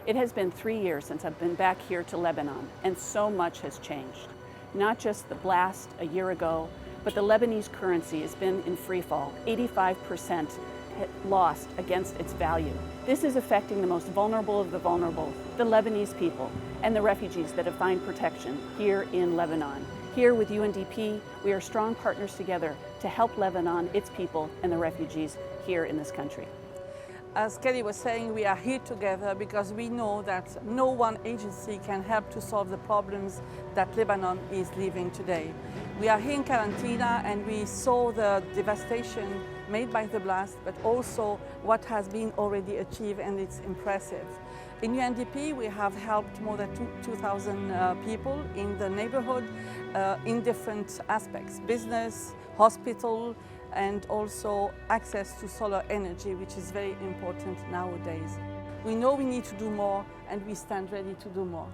It has been 3 years since I've been back here to Lebanon, and so much has changed. Not just the blast a year ago, but the Lebanese currency has been in free fall, 85% lost against its value. This is affecting the most vulnerable of the vulnerable, the Lebanese people, and the refugees that have found protection here in Lebanon. Here with UNDP, we are strong partners together to help Lebanon, its people, and the refugees here in this country. As Kelly was saying, we are here together because we know that no one agency can help to solve the problems that Lebanon is living today. We are here in Karantina and we saw the devastation made by the blast, but also what has been already achieved, and it's impressive. In UNDP, we have helped more than 2,000 people in the neighborhood in different aspects: business, hospital, and also access to solar energy, which is very important nowadays. We know we need to do more, and we stand ready to do more.